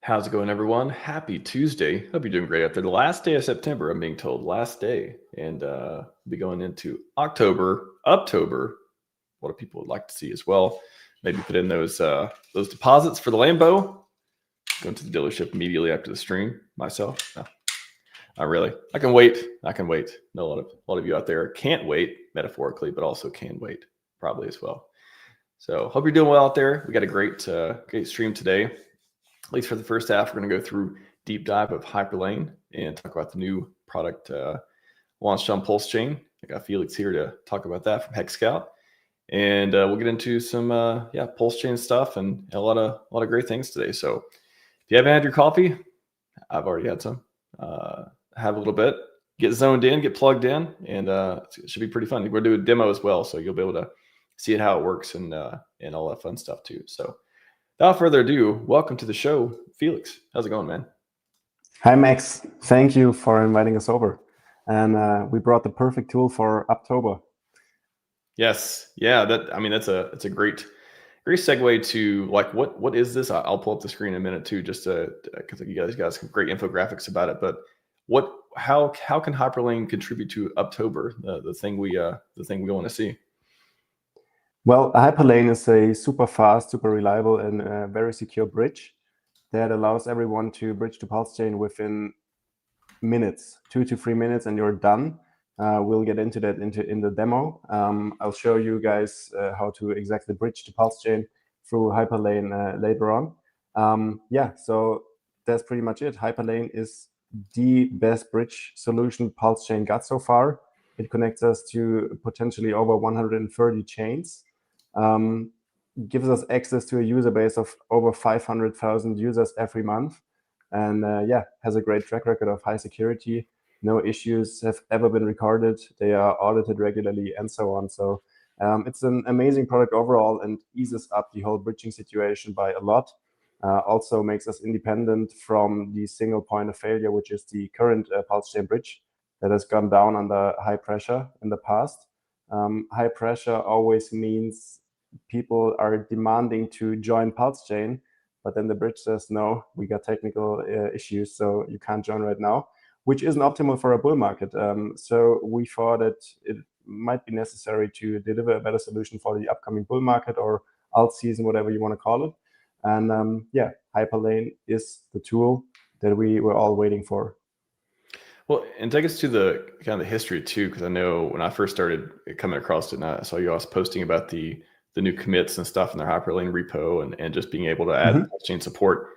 How's it going, everyone? Happy Tuesday. Hope you're doing great out there. The last day of September, I'm being told, last day. And we'll be going into October. What do people would like to see as well? Maybe put in those deposits for the Lambo. Going to the dealership immediately after the stream myself. No, not really. I can wait. Know a lot of you out there can't wait, metaphorically, but also can wait probably as well. So hope you're doing well out there. We got a great stream today. At least for the first half, we're going to go through deep dive of Hyperlane and talk about the new product launched on PulseChain. I got Felix here to talk about that from HEXScout, and we'll get into some PulseChain stuff and a lot of great things today. So if you haven't had your coffee, I've already had some. Have a little bit, get zoned in, get plugged in, and it should be pretty fun. We're going to do a demo as well, so you'll be able to see how it works and all that fun stuff too. So without further ado, welcome to the show, Felix. How's it going, man? Hi, Max. Thank you for inviting us over. And we brought the perfect tool for October. Yes. Yeah. That's a great segue to like, what is this? I'll pull up the screen in a minute too, just because you guys got some great infographics about it. But how can Hyperlane contribute to October, the thing we want to see? Well, Hyperlane is a super fast, super reliable, and very secure bridge that allows everyone to bridge to PulseChain within minutes, 2 to 3 minutes, and you're done. We'll get into that in the demo. I'll show you guys how to exactly bridge to PulseChain through Hyperlane later on. So that's pretty much it. Hyperlane is the best bridge solution PulseChain got so far. It connects us to potentially over 130 chains. Gives us access to a user base of over 500,000 users every month, and has a great track record of high security. No issues have ever been recorded. They are audited regularly and so on. So it's an amazing product overall and eases up the whole bridging situation by a lot. Also makes us independent from the single point of failure, which is the current PulseChain bridge that has gone down under high pressure in the past. High pressure always means people are demanding to join PulseChain, but then the bridge says, no, we got technical issues, so you can't join right now, which isn't optimal for a bull market. So we thought that it might be necessary to deliver a better solution for the upcoming bull market or alt season, whatever you want to call it. And Hyperlane is the tool that we were all waiting for. Well, and take us to the kind of the history too, because I know when I first started coming across it, and I saw you all posting about the new commits and stuff in their Hyperlane repo and just being able to add chain support.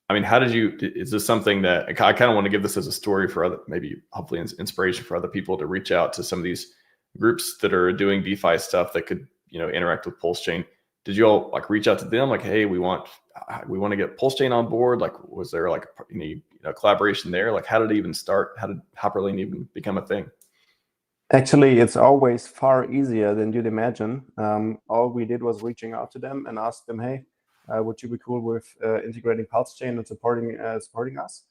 I mean, how did you? Is this something that I kind of want to give this as a story for other, maybe hopefully inspiration for other people to reach out to some of these groups that are doing DeFi stuff that could interact with PulseChain? Did you all like reach out to them like, hey, we want to get PulseChain on board? Like, was there like any collaboration there? Like, how did it even start? How did Hyperlane even become a thing? Actually, it's always far easier than you'd imagine. All we did was reaching out to them and ask them, hey, would you be cool with integrating PulseChain and supporting us?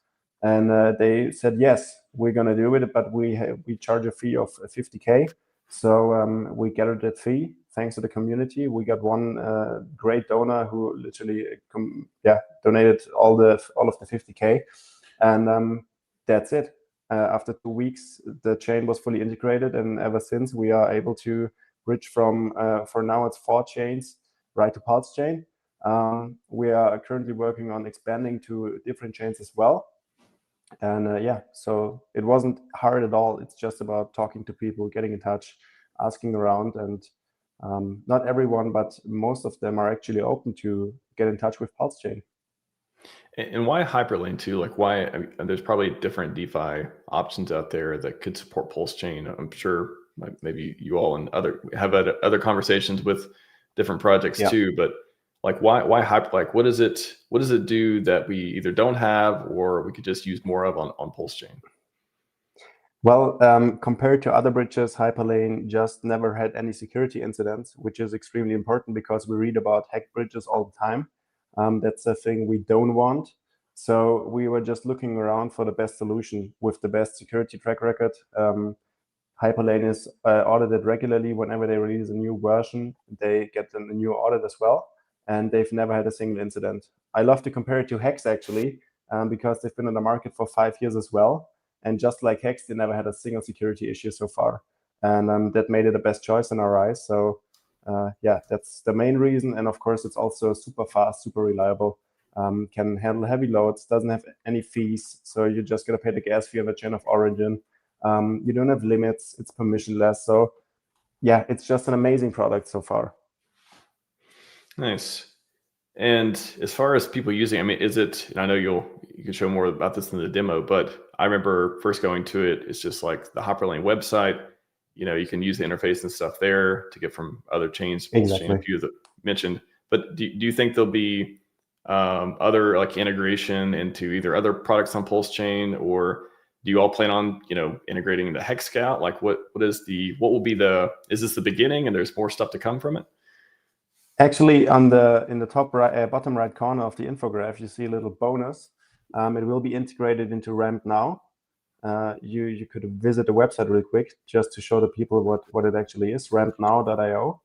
And they said, yes, we're going to do it, but we charge a fee of 50K. So we gathered that fee. Thanks to the community, we got one great donor who literally donated all of the 50K, and that's it. After 2 weeks, the chain was fully integrated, and ever since we are able to bridge from for now it's 4 chains right to PulseChain. We are currently working on expanding to different chains as well. And so it wasn't hard at all. It's just about talking to people, getting in touch, asking around, and not everyone, but most of them are actually open to get in touch with PulseChain. And why Hyperlane too? Like, why? I mean, there's probably different DeFi options out there that could support PulseChain. I'm sure maybe you all and have had other conversations with different projects too. But like, why Hyper? Like, what does it do that we either don't have or we could just use more of on PulseChain? Well, compared to other bridges, Hyperlane just never had any security incidents, which is extremely important because we read about hacked bridges all the time. That's a thing we don't want. So we were just looking around for the best solution with the best security track record. Hyperlane is audited regularly. Whenever they release a new version, they get a new audit as well. and they've never had a single incident. I love to compare it to Hex actually, because they've been in the market for 5 years as well. And just like Hex, they never had a single security issue so far. And that made it the best choice in our eyes. So yeah, that's the main reason. And of course, it's also super fast, super reliable, can handle heavy loads, doesn't have any fees. So you're just going to pay the gas fee of a chain of origin. You don't have limits. It's permissionless. So yeah, it's just an amazing product so far. Nice. And as far as people using, I mean, is it, and I know you can show more about this in the demo, but I remember first going to it, it's just like the Hyperlane website, you can use the interface and stuff there to get from other chains, Exactly. PulseChain, a few that mentioned, but do you think there'll be other like integration into either other products on PulseChain, or do you all plan on, integrating into HEXScout? Like what will be is this the beginning and there's more stuff to come from it? Actually, in the top right, bottom right corner of the infograph, you see a little bonus. It will be integrated into Ramp now. You could visit the website real quick just to show the people what it actually is, rampnow.io.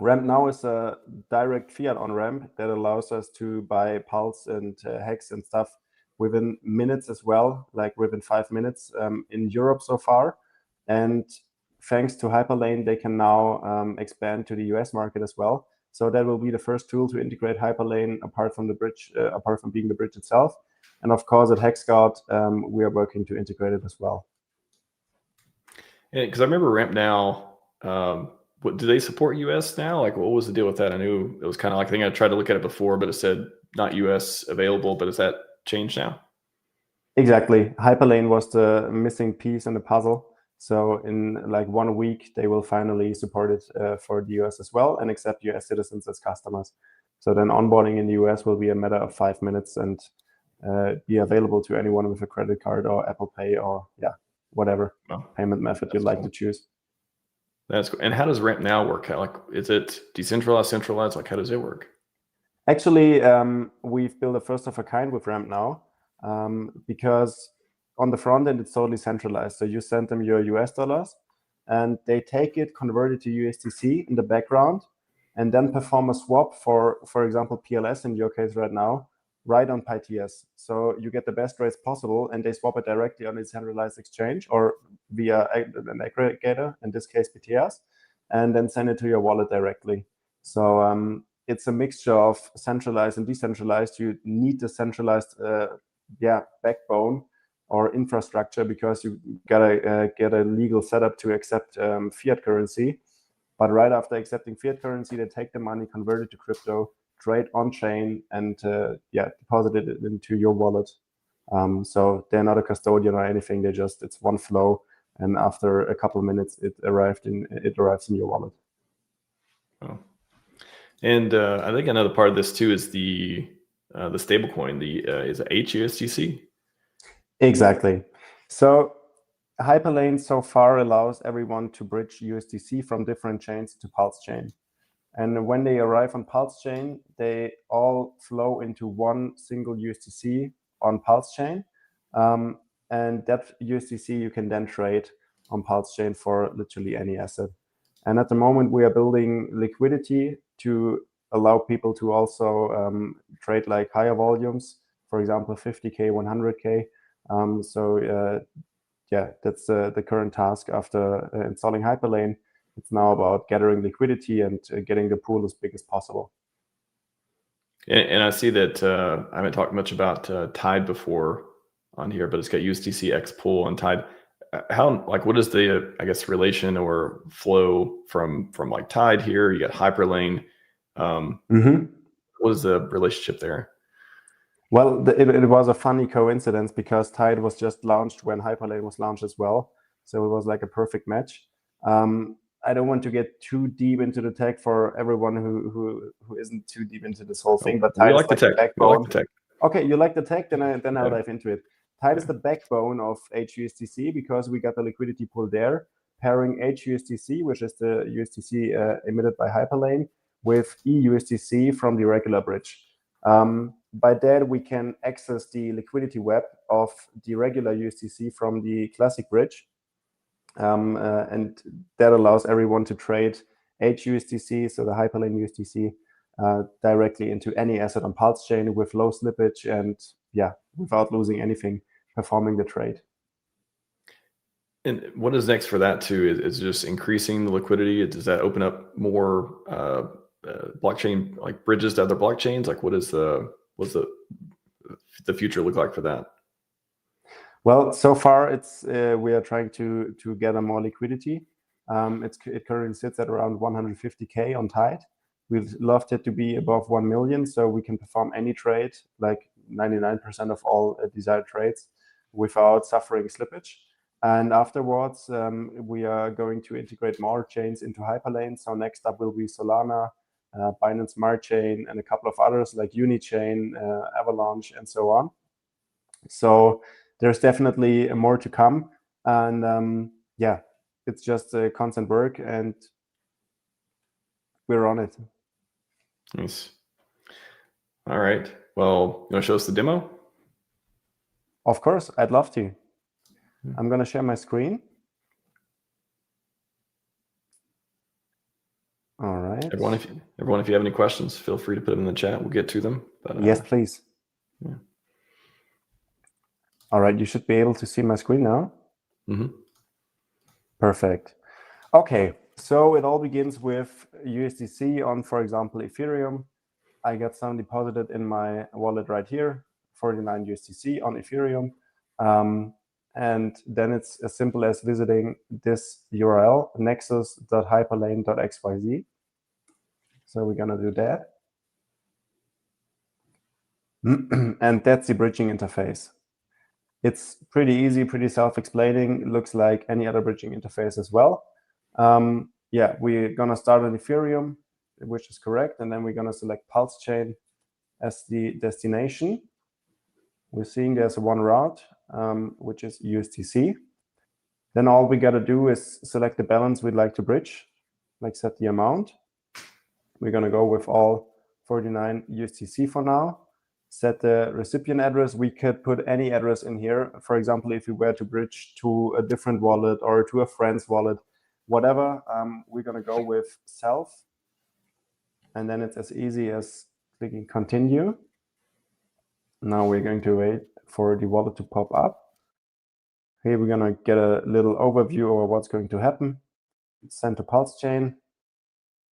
Ramp Now is a direct fiat on-ramp that allows us to buy Pulse and Hex and stuff within minutes as well, like within 5 minutes in Europe so far. And thanks to Hyperlane, they can now expand to the US market as well. So that will be the first tool to integrate Hyperlane apart from the bridge, apart from being the bridge itself. And of course, at HEXScout, we are working to integrate it as well. Because I remember Ramp Now, do they support US now? Like, what was the deal with that? I knew it was kind of like, I think I tried to look at it before, but it said not US available, but is that changed now? Exactly. Hyperlane was the missing piece in the puzzle. So in like 1 week, they will finally support it for the US as well and accept US citizens as customers. So then onboarding in the US will be a matter of 5 minutes and be available to anyone with a credit card or Apple Pay or whatever payment method you'd like to choose. That's cool. And how does Ramp Now work? Like, is it decentralized, centralized? Like, how does it work? Actually, we've built a first of a kind with Ramp Now because on the front end, it's totally centralized. So you send them your US dollars and they take it, convert it to USDC in the background, and then perform a swap for example, PLS in your case right now, right on PyTS. So you get the best rates possible and they swap it directly on a centralized exchange or via an aggregator, in this case, PTS, and then send it to your wallet directly. So it's a mixture of centralized and decentralized. You need the centralized backbone or infrastructure because you gotta get a legal setup to accept fiat currency. But right after accepting fiat currency, they take the money, convert it to crypto, trade on chain, and deposit it into your wallet. So they're not a custodian or anything. It's one flow, and after a couple of minutes, it arrives in your wallet. Oh. And I think another part of this too is the stablecoin. Is it HUSDC? Exactly. So Hyperlane so far allows everyone to bridge USDC from different chains to PulseChain. And when they arrive on PulseChain, they all flow into one single USDC on PulseChain. And that USDC you can then trade on PulseChain for literally any asset. And at the moment, we are building Liquidity to allow people to also trade like higher volumes, for example, 50K, 100K. That's the current task after installing Hyperlane. It's now about gathering liquidity and getting the pool as big as possible. And I see that I haven't talked much about Tide before on here, but it's got USDC X pool on Tide. What is the, I guess, relation or flow from like Tide here? You got Hyperlane. What is the relationship there? Well, it was a funny coincidence because Tide was just launched when Hyperlane was launched as well. So it was like a perfect match. I don't want to get too deep into the tech for everyone who isn't too deep into this whole thing. But Tide we like the tech. We like the tech. Okay, you like the tech? Then I'll dive into it. Tide is the backbone of HUSDC because we got the liquidity pool there, pairing HUSDC, which is the USDC emitted by Hyperlane, with eUSDC from the regular bridge. By that, we can access the liquidity web of the regular USDC from the classic bridge. And that allows everyone to trade HUSDC, so the Hyperlane USDC, directly into any asset on PulseChain with low slippage and without losing anything, performing the trade. And what is next for that too? Is just increasing the liquidity? Does that open up more blockchain like bridges to other blockchains? Like what's the future look like for that? Well, so far it's we are trying to gather more liquidity. It currently sits at around 150K on Tide. We'd love it to be above 1 million, so we can perform any trade, like 99% of all desired trades, without suffering slippage. And afterwards, we are going to integrate more chains into Hyperlane. So next up will be Solana, Binance Smart Chain, and a couple of others like Unichain, Avalanche, and so on. So there's definitely more to come. And it's just a constant work, and we're on it. Nice. All right. Well, you want to show us the demo? Of course, I'd love to. I'm going to share my screen. All right. Everyone, if you have any questions, feel free to put them in the chat. We'll get to them. But, yes, please. Yeah. All right. You should be able to see my screen now. Mm-hmm. Perfect. Okay. So it all begins with USDC on, for example, Ethereum. I got some deposited in my wallet right here, 49 USDC on Ethereum. And then it's as simple as visiting this URL, nexus.hyperlane.xyz. So we're going to do that. And that's the bridging interface. It's pretty easy, pretty self-explaining. It looks like any other bridging interface as well. We're going to start on Ethereum, which is correct. And then we're going to select PulseChain as the destination. We're seeing there's one route, which is USDC. Then all we got to do is select the balance we'd like to bridge, like set the amount. We're going to go with all 49 USDC for now. Set the recipient address. We could put any address in here. For example, if we were to bridge to a different wallet or to a friend's wallet, whatever, we're going to go with self. And then it's as easy as clicking continue. Now we're going to wait for the wallet to pop up. Here we're going to get a little overview of what's going to happen. It's sent to PulseChain.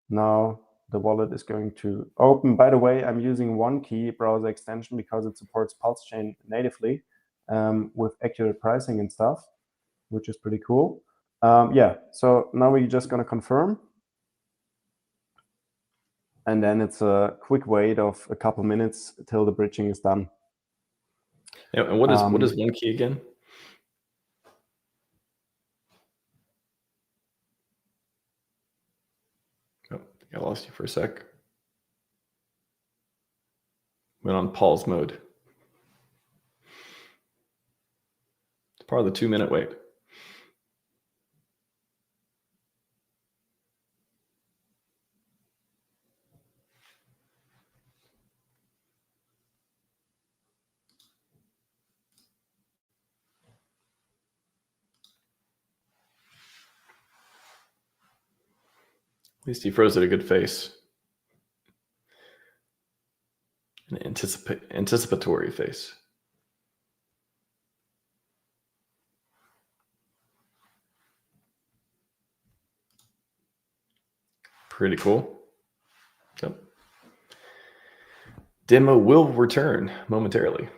Now the wallet is going to open. By the way, I'm using OneKey browser extension because it supports PulseChain natively with accurate pricing and stuff, which is pretty cool. So now we're just going to confirm. And then it's a quick wait of a couple minutes till the bridging is done. Yeah, and what is OneKey again? Oh, I lost you for a sec. Went on pause mode. It's part of the 2-minute wait. At least he froze at a good face. An anticipatory face. Pretty cool. Yep. Demo will return momentarily.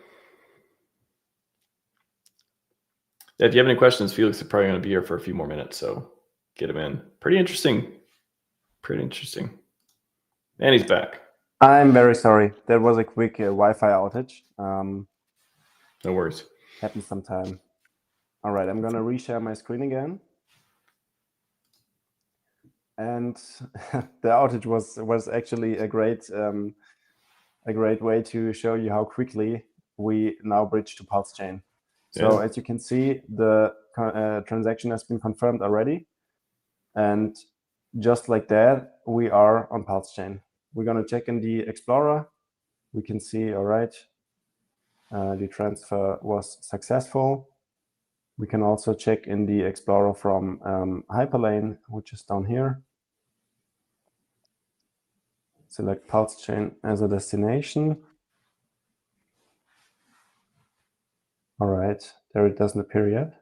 If you have any questions, Felix is probably going to be here for a few more minutes, so get him in. Pretty interesting. Pretty interesting. And he's back. I'm very sorry. There was a quick Wi-Fi outage. No worries. Happens sometime. All right, I'm going to reshare my screen again. And the outage was actually a great way to show you how quickly we now bridge to PulseChain. So as you can see, the transaction has been confirmed already. And just like that, we are on PulseChain. We're going to check in the Explorer. We can see, all right, the transfer was successful. We can also check in the Explorer from Hyperlane, which is down here. select PulseChain as a destination. All right, there it doesn't appear yet.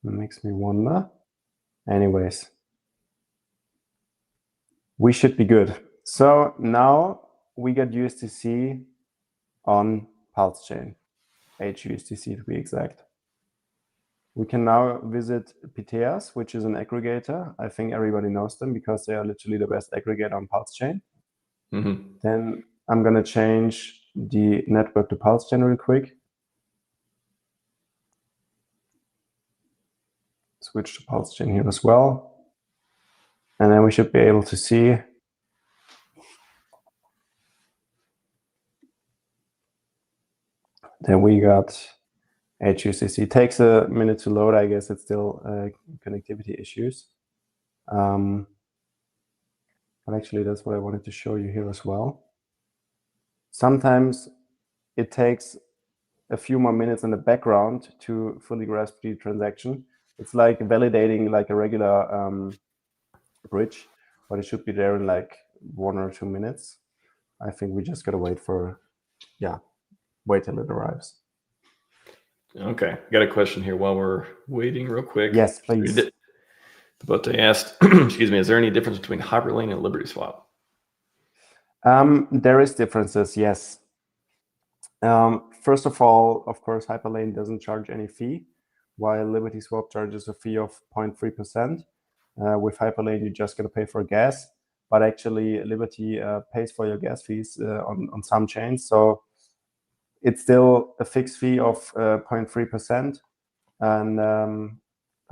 It makes me wonder. Anyways, we should be good. So now we got USDC on PulseChain, HUSDC to be exact. We can now visit Piteas, which is an aggregator. I think everybody knows them because they are literally the best aggregator on PulseChain. Then I'm going to change the network to PulseChain real quick. Switch to PulseChain here as well. And then we should be able to see that we got HUSDC. It takes a minute to load. I guess it's still connectivity issues. But actually, that's what I wanted to show you here as well. Sometimes it takes a few more minutes in the background to fully grasp the transaction. It's like validating like a regular bridge, but it should be there in like 1 or 2 minutes. I think we just gotta wait till it arrives. Okay, got a question here while we're waiting real quick. Yes, please. But they asked, excuse me, is there any difference between Hyperlane and LibertySwap? There is differences, yes. First of all, of course, Hyperlane doesn't charge any fee, while LibertySwap charges a fee of 0.3%. With Hyperlane, you're just going to pay for gas, but actually Liberty pays for your gas fees on some chains. So it's still a fixed fee of 0.3%, and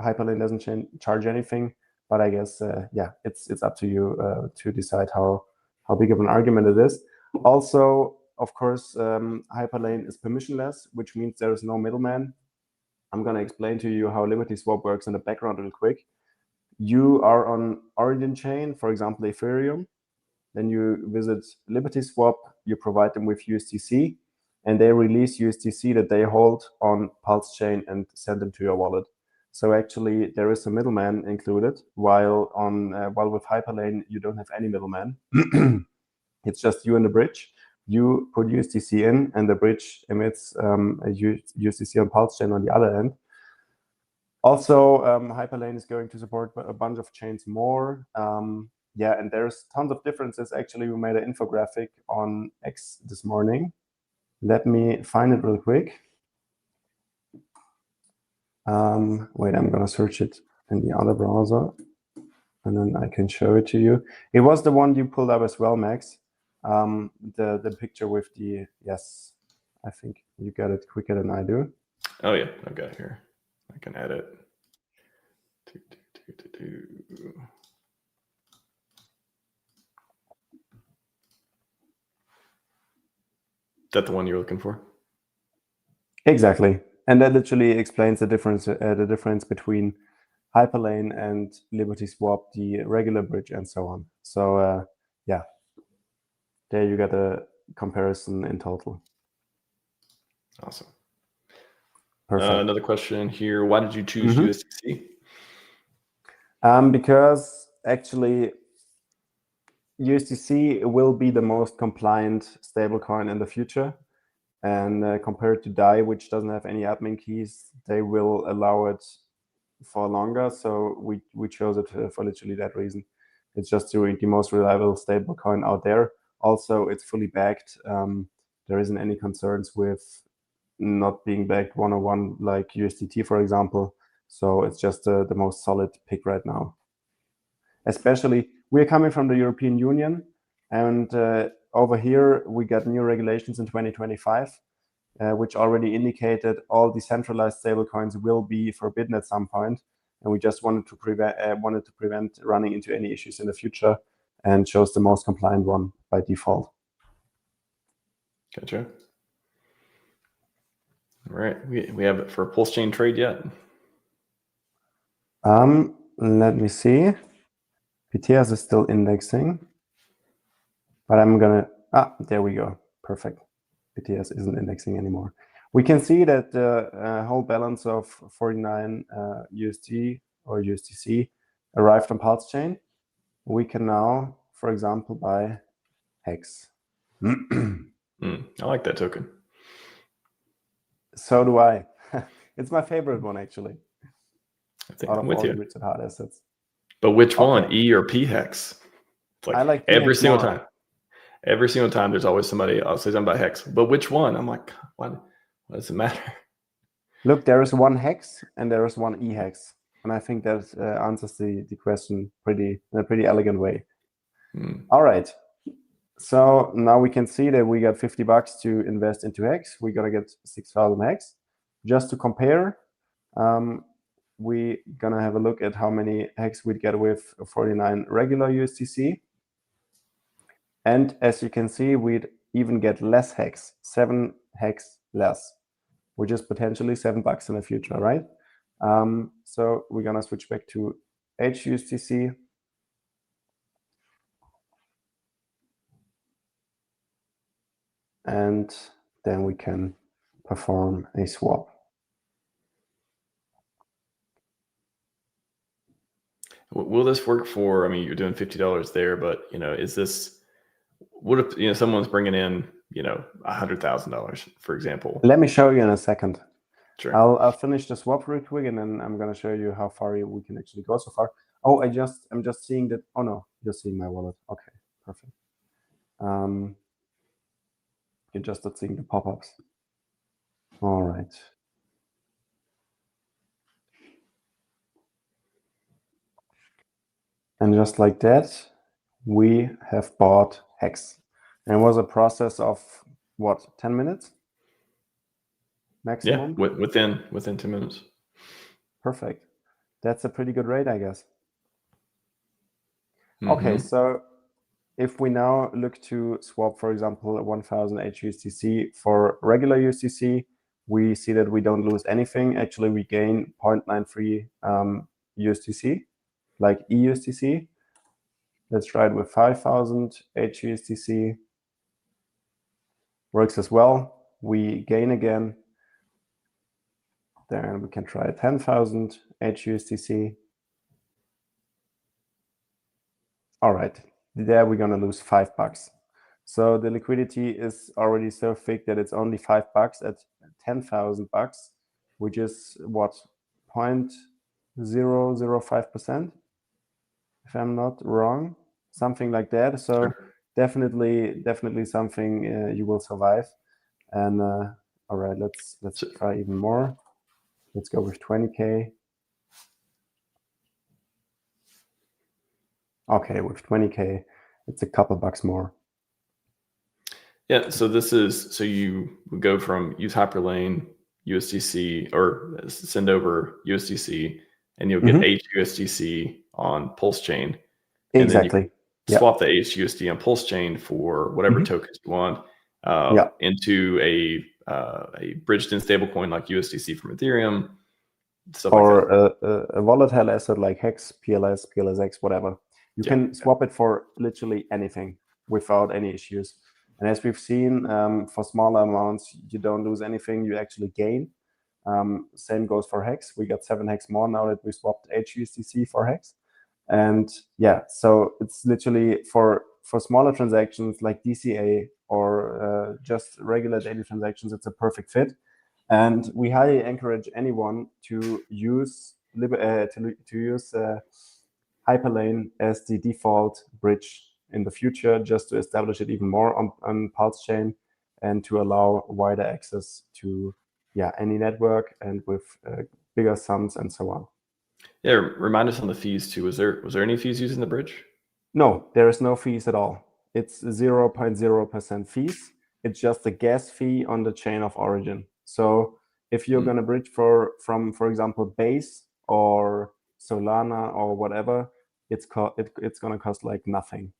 Hyperlane doesn't charge anything. But I guess, it's up to you to decide how big of an argument it is. Also, of course, Hyperlane is permissionless, which means there is no middleman. I'm going to explain to you how LibertySwap works in the background real quick. You are on origin chain, for example, Ethereum. Then you visit LibertySwap, you provide them with USDC, and they release USDC that they hold on PulseChain and send them to your wallet. So actually, there is a middleman included, while with Hyperlane, you don't have any middleman. It's just you and the bridge. You put USDC in, and the bridge emits a USDC on PulseChain on the other end. Also, Hyperlane is going to support a bunch of chains more. And there's tons of differences. Actually, we made an infographic on X this morning. Let me find it real quick. Wait, I'm going to search it in the other browser, and then I can show it to you. It was the one you pulled up as well, Max. The picture with the, yes, I think you got it quicker than I do. Oh yeah, I've got it here. I can add it. Is that the one you're looking for? Exactly, and that literally explains the difference between Hyperlane and LibertySwap, the regular bridge, and so on. So there you got a comparison in total. Awesome. Perfect. Another question here. Why did you choose USDC? Because actually USDC will be the most compliant stablecoin in the future. And compared to DAI, which doesn't have any admin keys, they will allow it for longer. So we chose it for literally that reason. It's just the most reliable stablecoin out there. Also, it's fully backed. There isn't any concerns with not being backed one-on-one like USDT, for example. So it's just the most solid pick right now. Especially, we're coming from the European Union, and over here we got new regulations in 2025, which already indicated all decentralized stablecoins will be forbidden at some point, and we just wanted to prevent running into any issues in the future, and chose the most compliant one by default. Gotcha. All right, we have it for a PulseChain trade yet? Let me see. Piteas is still indexing, but I'm gonna, there we go, perfect. Piteas isn't indexing anymore. We can see that the whole balance of 49 USD or USDC arrived on PulseChain. We can now, for example, buy Hex. I like that token. So do I. It's my favorite one, actually. I think Out I'm of with all you. the rigid hard assets. But which one, Okay. E or P hex? It's I like every PHEX single more. time. Every single time, there's always somebody else say something about hex. But which one? I'm like, what does it matter? Look, there is one hex and there is one E hex, and I think that answers the question in a pretty elegant way. All right. So now we can see that we got $50 to invest into hex. We're gonna get 6,000 hex. Just to compare, we're gonna have a look at how many hex we'd get with 49 regular USDC. And as you can see, we'd even get less hex, 7 hex less, which is potentially $7 in the future, right? So we're gonna switch back to HUSDC. And then we can perform a swap. Will this work for, I mean, you're doing $50 there, but, is this, what if, someone's bringing in, $100,000, for example? Let me show you in a second. Sure. I'll finish the swap real quick, and then I'm going to show you how far we can actually go so far. Oh, I'm just seeing that. Oh no, you're seeing my wallet. Okay, perfect. You're just not seeing the pop-ups. All right. And just like that, we have bought Hex. And it was a process of what, 10 minutes? Maximum? Yeah, within 2 minutes. Perfect. That's a pretty good rate, I guess. Okay, so if we now look to swap, for example, 1,000 HUSDC for regular USDC, we see that we don't lose anything. Actually, we gain 0.93 USDC, like EUSDC. Let's try it with 5,000 HUSDC. Works as well. We gain again. Then we can try 10,000 HUSDC. All right, there we're gonna lose $5. So the liquidity is already so thick that it's only $5 at $10,000, which is what, 0.005%, if I'm not wrong, something like that. So Sure. definitely something you will survive. And all right, let's try even more. Let's go with 20K. Okay, with 20K, it's a couple bucks more. Yeah, so you would go from use Hyperlane USDC or send over USDC, and you'll get HUSDC on PulseChain. Exactly. And then you swap the HUSD on PulseChain for whatever tokens you want into a bridged-in stablecoin like USDC from Ethereum, stuff or like that. a volatile asset like Hex, PLS, PLSX, whatever. You can swap it for literally anything without any issues. And as we've seen, for smaller amounts, you don't lose anything, you actually gain. Same goes for Hex. We got 7 Hex more now that we swapped HUSDC for Hex. And yeah, so it's literally for smaller transactions like DCA or just regular daily transactions, it's a perfect fit. And we highly encourage anyone to use Hyperlane as the default bridge in the future, just to establish it even more on PulseChain and to allow wider access to any network and with bigger sums and so on. Yeah, remind us on the fees too. Was there any fees using the bridge? No, there is no fees at all. It's 0.0% fees. It's just a gas fee on the chain of origin. So if you're going to bridge from, for example, Base or Solana or whatever, it's going to cost like nothing,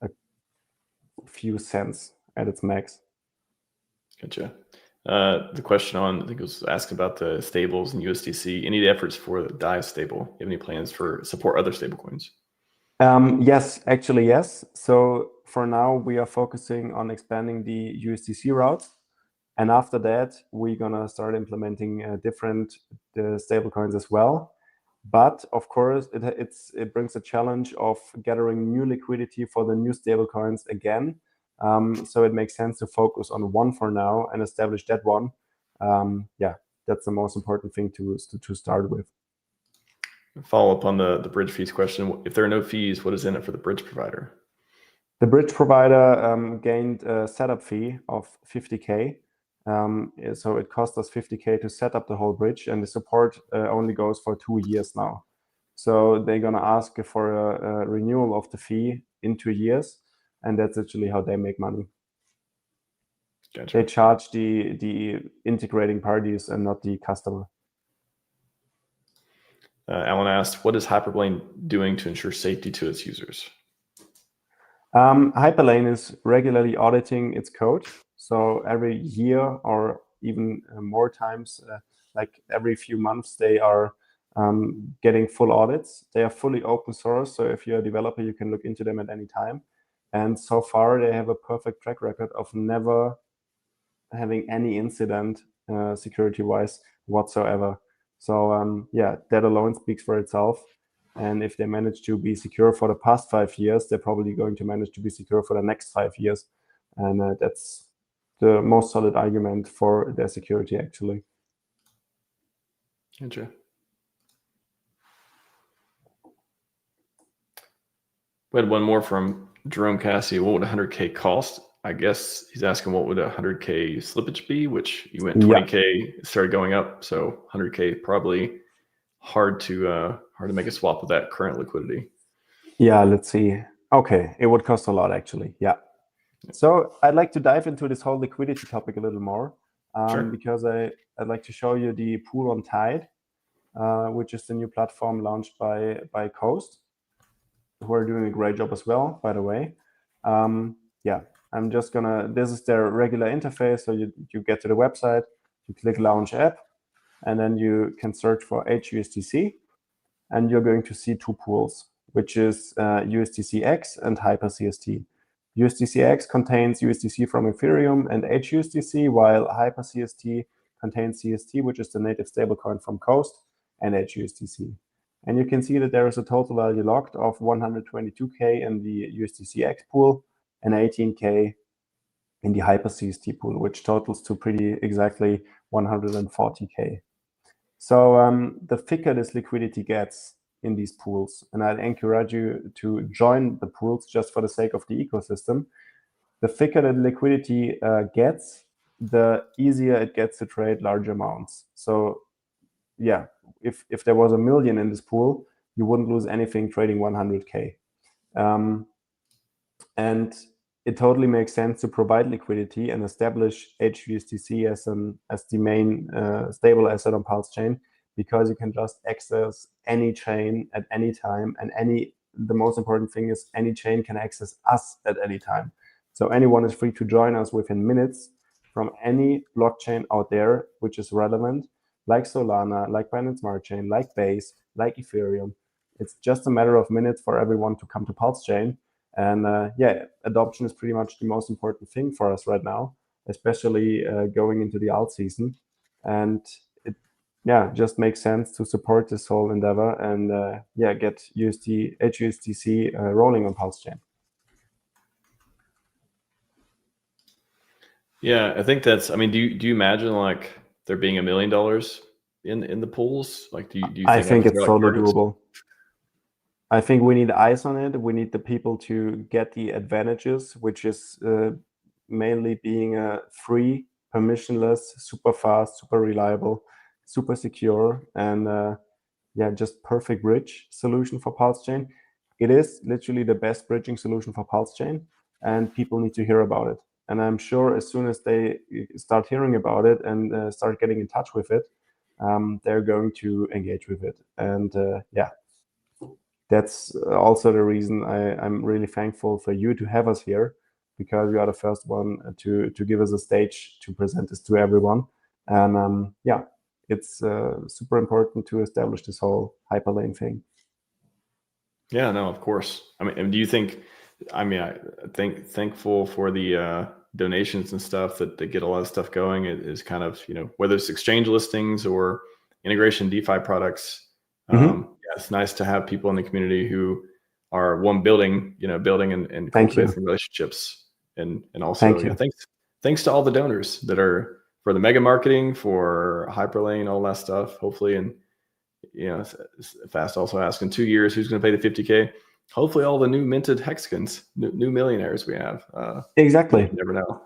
a few cents at its max. Gotcha. The question I think it was asked about the stables and USDC. Any efforts for the DAI stable? You have any plans for support other stablecoins? Yes, actually, yes. So for now, we are focusing on expanding the USDC routes. And after that, we're going to start implementing different stablecoins as well. But of course, it brings a challenge of gathering new liquidity for the new stablecoins again. So it makes sense to focus on one for now and establish that one. Yeah, that's the most important thing to start with. Follow up on the bridge fees question. If there are no fees, what is in it for the bridge provider? The bridge provider gained a setup fee of 50K. So it cost us 50K to set up the whole bridge, and the support only goes for 2 years now. So they're going to ask for a renewal of the fee in 2 years, and that's actually how they make money. Gotcha. They charge the integrating parties and not the customer. Alan asked, what is Hyperlane doing to ensure safety to its users? Hyperlane is regularly auditing its code. So every year or even more times, like every few months, they are getting full audits. They are fully open source. So if you're a developer, you can look into them at any time. And so far, they have a perfect track record of never having any incident security-wise whatsoever. So yeah, that alone speaks for itself. And if they manage to be secure for the past 5 years, they're probably going to manage to be secure for the next 5 years. And that's the most solid argument for their security, actually. Gotcha. We had one more from Jerome Cassie. What would 100K cost? I guess he's asking what would 100K slippage be, which you went 20K, started going up. So 100K probably hard to make a swap with that current liquidity. Yeah, let's see. Okay, it would cost a lot, actually. Yeah. So I'd like to dive into this whole liquidity topic a little more, Sure. because I'd like to show you the pool on Tide, which is the new platform launched by Coast, who are doing a great job as well, by the way. Yeah, I'm just gonna, this is their regular interface. So you get to the website, you click launch app, and then you can search for HUSDC, and you're going to see 2 pools, which is USDCX and HyperCST. USDCX contains USDC from Ethereum and HUSDC, while HyperCST contains CST, which is the native stablecoin from Coast, and HUSDC. And you can see that there is a total value locked of 122K in the USDCX pool and 18K in the HyperCST pool, which totals to pretty exactly 140K. So the thicker this liquidity gets in these pools, and I'd encourage you to join the pools just for the sake of the ecosystem. The thicker the liquidity gets, the easier it gets to trade large amounts. So yeah, if there was 1 million in this pool, you wouldn't lose anything trading 100K. And it totally makes sense to provide liquidity and establish HUSDC as the main stable asset on PulseChain, because you can just access any chain at any time, and the most important thing is any chain can access us at any time. So anyone is free to join us within minutes from any blockchain out there which is relevant, like Solana, like Binance Smart Chain, like Base, like Ethereum. It's just a matter of minutes for everyone to come to PulseChain. And yeah, adoption is pretty much the most important thing for us right now, especially going into the alt season. And it, yeah, just makes sense to support this whole endeavor and yeah, get HUSDC rolling on PulseChain. Yeah, I think that's, I mean, do you imagine like there being $1 million in the pools? Like, do you think I think it's totally targets? doable. I think we need eyes on it. We need the people to get the advantages, which is mainly being a free, permissionless, super fast, super reliable, super secure, and yeah, just perfect bridge solution for PulseChain. It is literally the best bridging solution for PulseChain, and people need to hear about it. And I'm sure as soon as they start hearing about it and start getting in touch with it, they're going to engage with it. And yeah, that's also the reason I'm really thankful for you to have us here, because you are the first one to give us a stage to present this to everyone. And yeah, it's super important to establish this whole Hyperlane thing. Yeah, no, of course. I mean, do you think, I mean, I think thankful for the donations and stuff that get a lot of stuff going. It is kind of, you know, whether it's exchange listings or integration DeFi products, Yeah, it's nice to have people in the community who are building and cultivating relationships, and also thanks to all the donors that are for the mega marketing, for Hyperlane, all that stuff. Hopefully, and Fast also asked in 2 years who's going to pay the 50K. Hopefully, all the new minted hexagons, new millionaires we have. Exactly. You never know.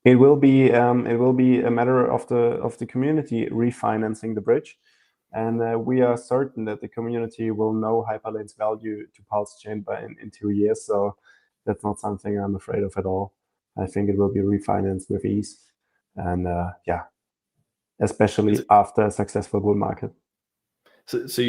It will be a matter of the community refinancing the bridge. And we are certain that the community will know Hyperlane's value to PulseChain in 2 years. So that's not something I'm afraid of at all. I think it will be refinanced with ease. And especially after a successful bull market. So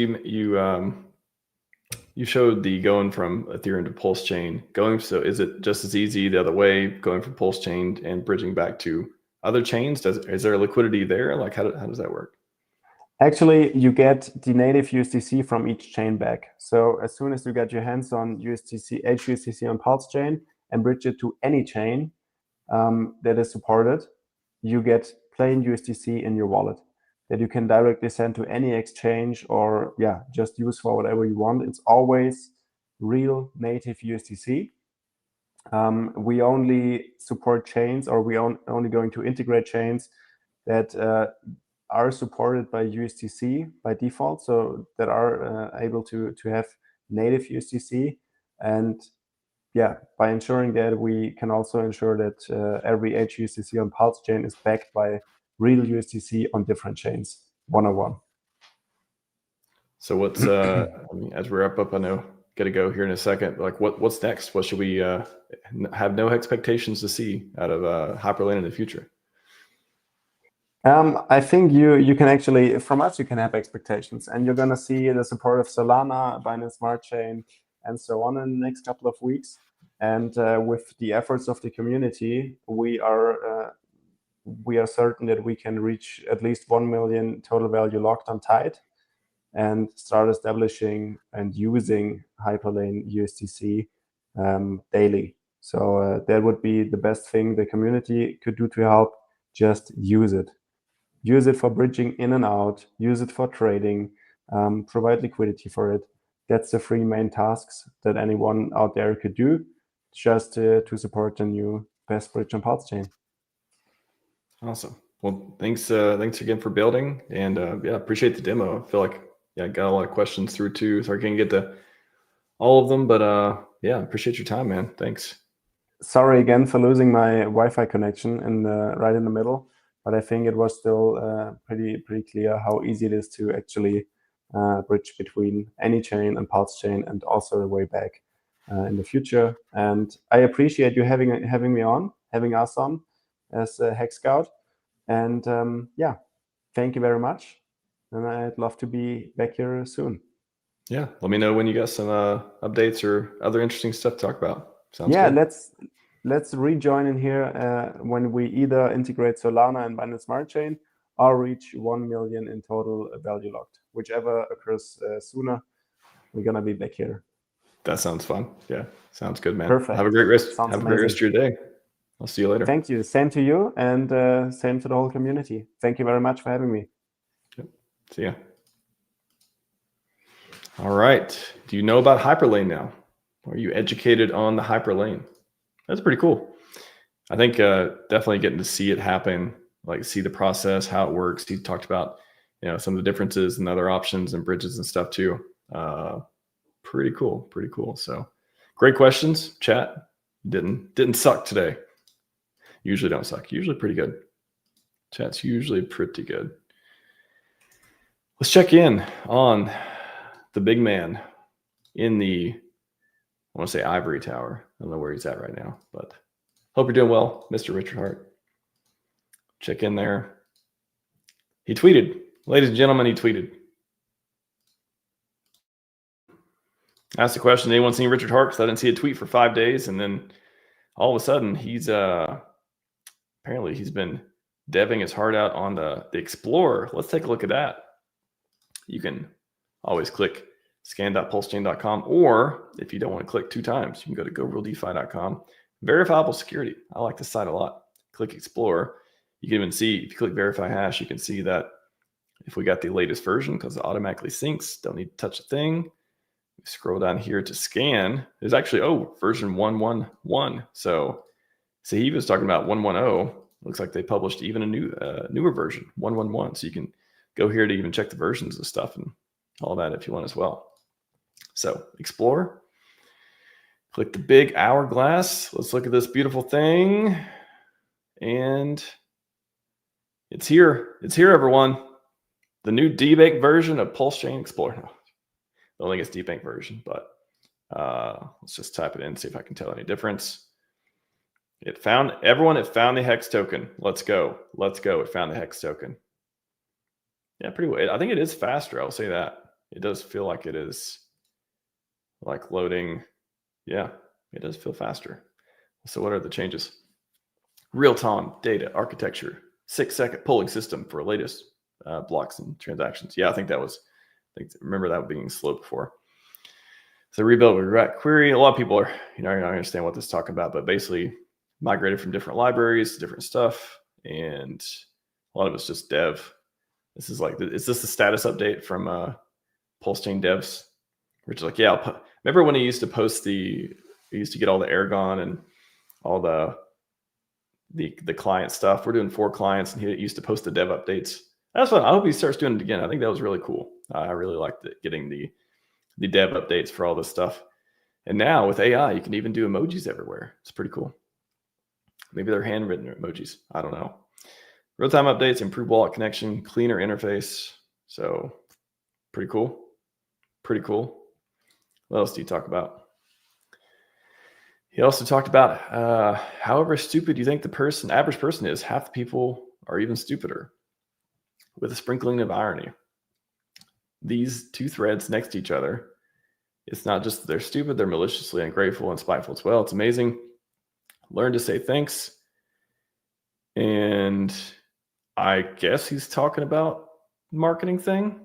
you showed the going from Ethereum to PulseChain. So is it just as easy the other way, going from PulseChain and bridging back to other chains? Is there a liquidity there? Like how does that work? Actually, you get the native USDC from each chain back. So as soon as you get your hands on HUSDC on PulseChain and bridge it to any chain that is supported, you get plain USDC in your wallet that you can directly send to any exchange or just use for whatever you want. It's always real native USDC. We only support chains, or we only going to integrate chains that are supported by USDC by default, so that are able to have native USDC. And by ensuring that, we can also ensure that every HUSDC on PulseChain is backed by real USDC on different chains, one-on-one. So what's as we wrap up, I know got to go here in a second. Like what's next? What should we have no expectations to see out of Hyperlane in the future? I think you can actually, from us, you can have expectations, and you're going to see the support of Solana, Binance Smart Chain, and so on in the next couple of weeks. And with the efforts of the community, we are certain that we can reach at least 1 million total value locked on tight, and start establishing and using Hyperlane USDC daily. So that would be the best thing the community could do to help. Just use it. Use it for bridging in and out. Use it for trading. Provide liquidity for it. That's the 3 main tasks that anyone out there could do, just to support the new best bridge on PulseChain. Awesome. Well, thanks again for building, and appreciate the demo. I feel like I got a lot of questions through too, so I can't get to all of them, but appreciate your time, man. Thanks. Sorry again for losing my Wi-Fi connection right in the middle, but I think it was still pretty clear how easy it is to actually bridge between any chain and PulseChain, and also the way back in the future. And I appreciate you having us on as a HEXScout. And thank you very much. And I'd love to be back here soon. Yeah, let me know when you got some updates or other interesting stuff to talk about. Sounds good. Let's rejoin in here when we either integrate Solana and Binance Smart Chain, or reach 1 million in total value locked. Whichever occurs sooner, we're gonna be back here. That sounds fun. Yeah, sounds good, man. Perfect. Have a great rest. Sounds Have a great rest of your day. I'll see you later. Thank you. Same to you, and same to the whole community. Thank you very much for having me. Yep. See ya. All right. Do you know about Hyperlane now? Are you educated on the Hyperlane? That's pretty cool. I think definitely getting to see it happen, like see the process, how it works. He talked about some of the differences and other options and bridges and stuff too. Pretty cool. So great questions. Chat didn't suck today. Usually don't suck. Usually pretty good. Chat's usually pretty good. Let's check in on the big man in the, I want to say ivory tower. I don't know where he's at right now, but hope you're doing well, Mr. Richard Hart. Check in there. He tweeted, ladies and gentlemen, he tweeted. Asked the question, anyone seen Richard Hart? Because I didn't see a tweet for 5 days. And then all of a sudden, he's apparently he's been deving his heart out on the Explorer. Let's take a look at that. You can always click scan.pulsechain.com, or if you don't want to click 2 times, you can go to gorealdefi.com. Verifiable security. I like this site a lot. Click Explorer. You can even see, if you click verify hash, you can see that if we got the latest version, because it automatically syncs. Don't need to touch a thing. Scroll down here to scan. There's actually, version 111. So Scivive was talking about 110. Looks like they published even a newer version, 111. So you can go here to even check the versions of stuff and all that if you want as well. So Explorer, click the big hourglass. Let's look at this beautiful thing. And it's here. It's here, everyone. The new debank version of PulseChain Explorer. No, I don't think it's debank version, but let's just type it in and see if I can tell any difference. It found the hex token. Let's go. It found the hex token. Yeah, pretty well. I think it is faster. I'll say that. It does feel like it is like loading. Yeah, it does feel faster. So what are the changes? Real-time data architecture, 6-second polling system for latest blocks and transactions. Yeah, I remember that being slow before. So rebuild with regret query. A lot of people are, I don't understand what this is talking about, but basically migrated from different libraries to different stuff. And a lot of it's just dev. This is like, is this the status update from PulseChain devs? Which is like, yeah, remember when he used to post he used to get all the Aragon and all the client stuff. We're doing 4 clients and he used to post the dev updates. That's fun. I hope he starts doing it again. I think that was really cool. I really liked it, getting the dev updates for all this stuff. And now with AI, you can even do emojis everywhere. It's pretty cool. Maybe they're handwritten emojis. I don't know. Real-time updates, improved wallet connection, cleaner interface. So pretty cool. Pretty cool. What else do you talk about? He also talked about however stupid you think the average person is, half the people are even stupider, with a sprinkling of irony. These 2 threads next to each other, it's not just that they're stupid, they're maliciously ungrateful and spiteful as well. It's amazing. Learn to say thanks. And I guess he's talking about marketing thing.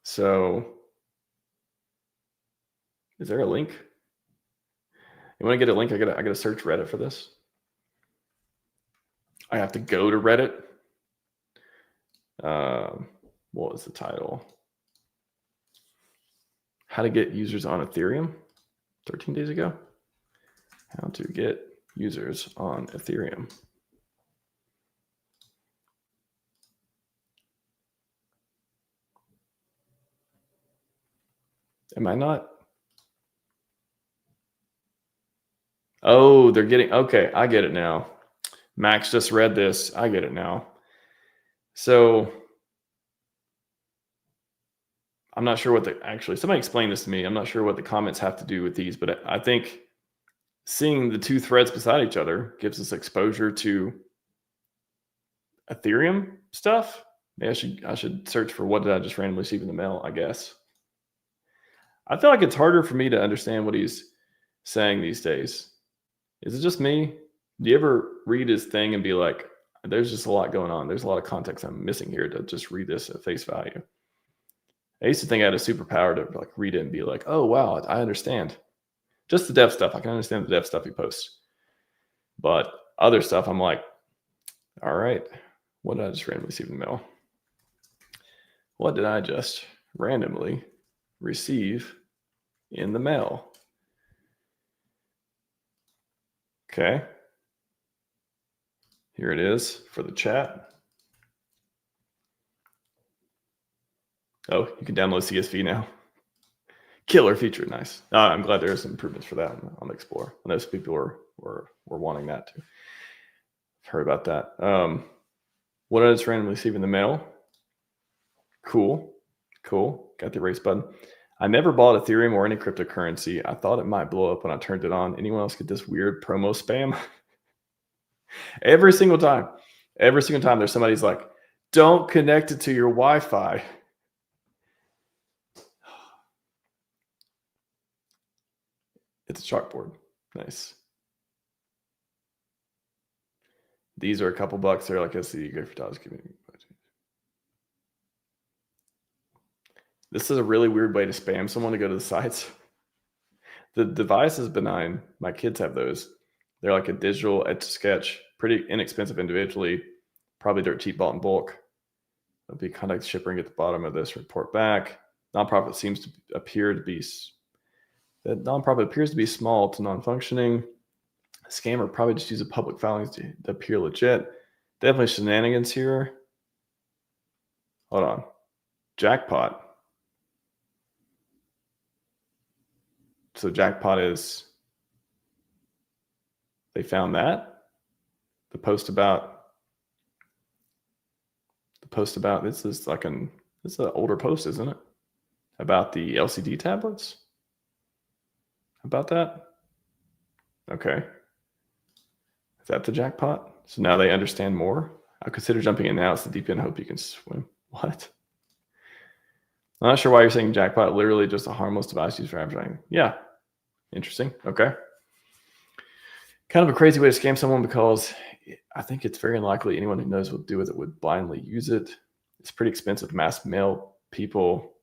So is there a link? You want to get a link? I gotta search Reddit for this. I have to go to Reddit. What was the title? How to get users on Ethereum 13 days ago. How to get users on Ethereum. Am I not? Oh, they're getting, okay, I get it now. Max just read this. I get it now. So I'm not sure what somebody explained this to me. I'm not sure what the comments have to do with these, but I think seeing the 2 threads beside each other gives us exposure to Ethereum stuff. Maybe I should search for what did I just randomly receive in the mail, I guess. I feel like it's harder for me to understand what he's saying these days. Is it just me? Do you ever read his thing and be like, there's just a lot going on. There's a lot of context I'm missing here to just read this at face value. I used to think I had a superpower to like read it and be like, oh, wow, I understand. Just the dev stuff. I can understand the dev stuff he posts. But other stuff, I'm like, all right, what did I just randomly receive in the mail? What did I just randomly receive in the mail? Okay. Here it is for the chat. Oh, you can download CSV now. Killer feature, nice. I'm glad there's some improvements for that on the Explorer. I know some people were wanting that too. I've heard about that. What I just randomly received in the mail. Cool. Got the erase button. I never bought Ethereum or any cryptocurrency. I thought it might blow up when I turned it on. Anyone else get this weird promo spam? Every single time there's somebody's like, don't connect it to your Wi-Fi. It's a chalkboard. Nice. These are a couple bucks. They're like, let's see, good for dollars. This is a really weird way to spam someone to go to the sites. The device is benign. My kids have those. They're like a digital etch sketch, pretty inexpensive individually. probably dirt cheap bought in bulk. There'll be contact shipping at the bottom of this report back. Nonprofit appears to be small to non-functioning. Scammer probably just use a public filings to appear legit. Definitely shenanigans here. Hold on. Jackpot. So jackpot is, they found that. The post about this is like this is an older post, isn't it? About the LCD tablets. About that. Okay. Is that the jackpot? So now they understand more. I'll consider jumping in now. It's the deep end. Hope you can swim. What? I'm not sure why you're saying jackpot. Literally just a harmless device used for advertising. Yeah. Interesting. Okay. Kind of a crazy way to scam someone, because I think it's very unlikely anyone who knows what to do with it would blindly use it. It's pretty expensive to mass mail people.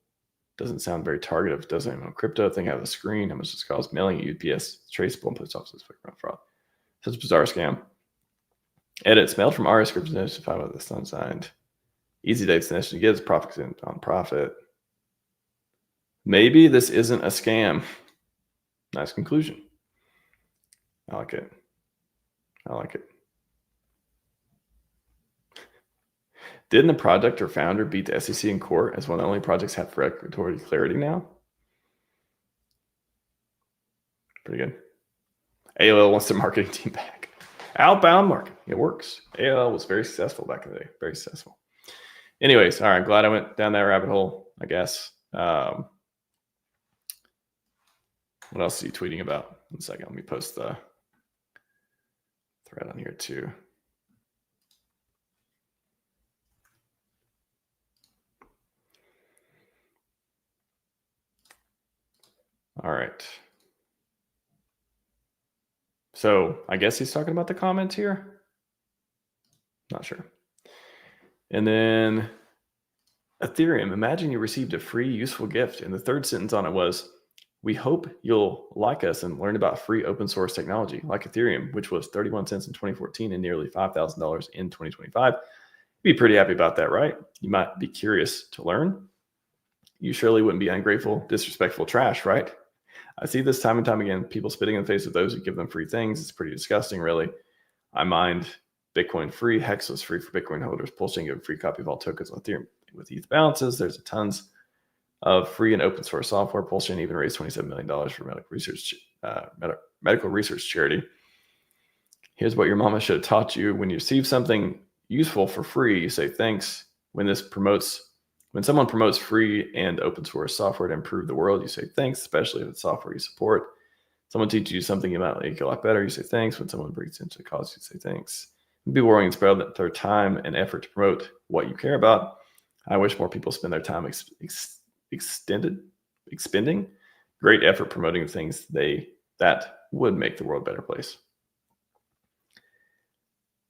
Doesn't sound very targeted. It doesn't even know crypto. Thing out of the screen. How much does it cost? Mailing UPS, traceable, and post offices. Fraud. Such a bizarre scam. Edits mailed from RS Group notified by the sun signed. Easy dates destination gives profit on profit. Maybe this isn't a scam. Nice conclusion. I like it. I like it. Didn't the project or founder beat the SEC in court as one of the only projects have regulatory clarity now? Pretty good. AOL wants their marketing team back. Outbound marketing. It works. AOL was very successful back in the day. Very successful. Anyways, all right. Glad I went down that rabbit hole, I guess. What else are you tweeting about? 1 second. Let me post the thread on here too. All right. So I guess he's talking about the comments here. Not sure. And then Ethereum. Imagine you received a free useful gift. And the third sentence on it was, we hope you'll like us and learn about free open source technology like Ethereum, which was 31 cents in 2014 and nearly $5,000 in 2025. You'd be pretty happy about that, right? You might be curious to learn. You surely wouldn't be ungrateful, disrespectful trash, right? I see this time and time again, people spitting in the face of those who give them free things. It's pretty disgusting, really. I mined Bitcoin free. Hex was free for Bitcoin holders. PulseChain gave a free copy of all tokens on Ethereum with ETH balances. There's tons of free and open source software. PulseChain even raised $27 million for medical research charity. Here's what your mama should have taught you. When you receive something useful for free, you say thanks. When someone promotes free and open source software to improve the world, you say thanks, especially if it's software you support. Someone teaches you something you might make a lot better, you say thanks. When someone brings into the cause, you say thanks. People worrying and spread their time and effort to promote what you care about. I wish more people spend their time expending great effort promoting the things that would make the world a better place.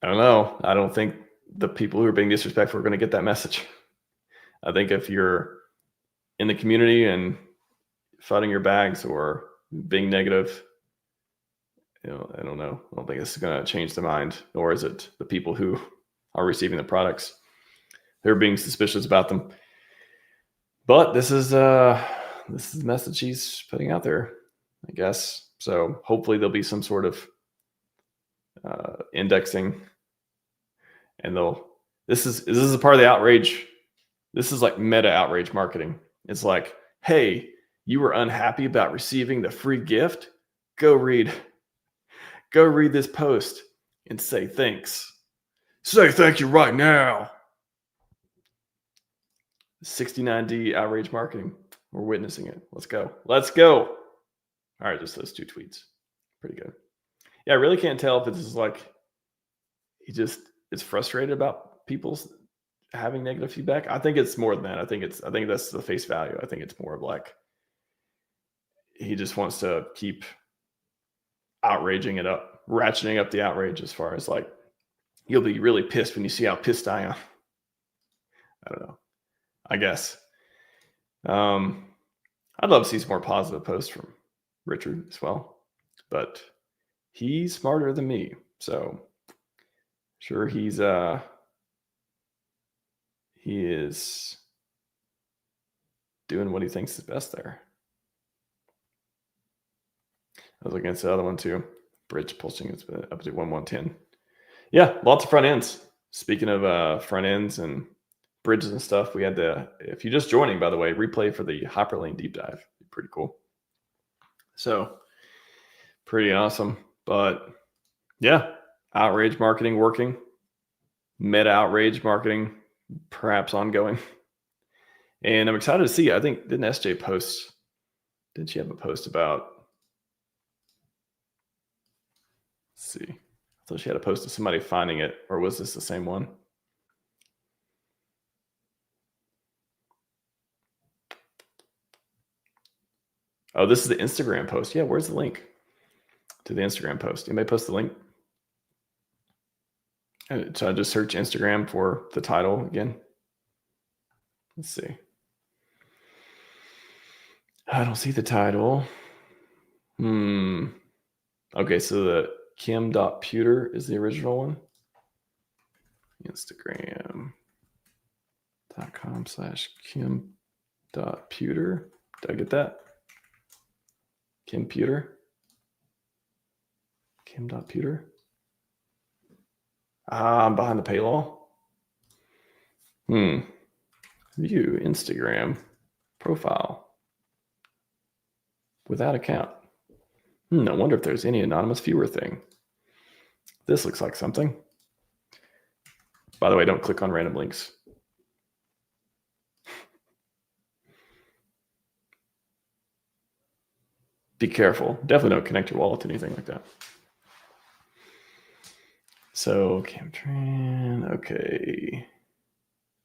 I don't know. I don't think the people who are being disrespectful are going to get that message. I think if you're in the community and flooding your bags or being negative, I don't know. I don't think this is going to change the mind, nor is it the people who are receiving the products. They're being suspicious about them. But this is the message he's putting out there, I guess. So hopefully there'll be some sort of indexing, and this is a part of the outrage. This is like meta outrage marketing. It's like, hey, you were unhappy about receiving the free gift? Go read this post and say thanks. Say thank you right now. 69D outrage marketing. We're witnessing it. Let's go. All right, just those two tweets. Pretty good. Yeah, I really can't tell if this is like he just is frustrated about people's having negative feedback. I think it's more than that. I think that's the face value. I think it's more of like he just wants to keep outraging it up, ratcheting up the outrage, as far as like you'll be really pissed when you see how pissed I am. I don't know. I guess. I'd love to see some more positive posts from Richard as well, but he's smarter than me, so sure he's he is doing what he thinks is best there. I was looking at the other one too. Bridge pulsing is up to 1110. Yeah, lots of front ends. Speaking of front ends and bridges and stuff, we had if you're just joining, by the way, replay for the Hyperlane deep dive. Pretty cool. So pretty awesome. But yeah, outrage marketing working. Meta outrage marketing perhaps ongoing. And I'm excited to see. I think didn't SJ post? Did she have a post about? Let's see. I thought she had a post of somebody finding it, or was this the same one? Oh, this is the Instagram post. Yeah, where's the link to the Instagram post? You may post the link. So I just search Instagram for the title again. Let's see. I don't see the title. Okay, so the Kim.Pewter is the original one. Instagram.com/Kim.Pewter. Did I get that? Kimputer. Kim.Pewter. I'm behind the paywall. View Instagram profile without account. I wonder if there's any anonymous viewer thing. This looks like something. By the way, don't click on random links. Be careful. Definitely don't connect your wallet to anything like that. So Camtran, okay.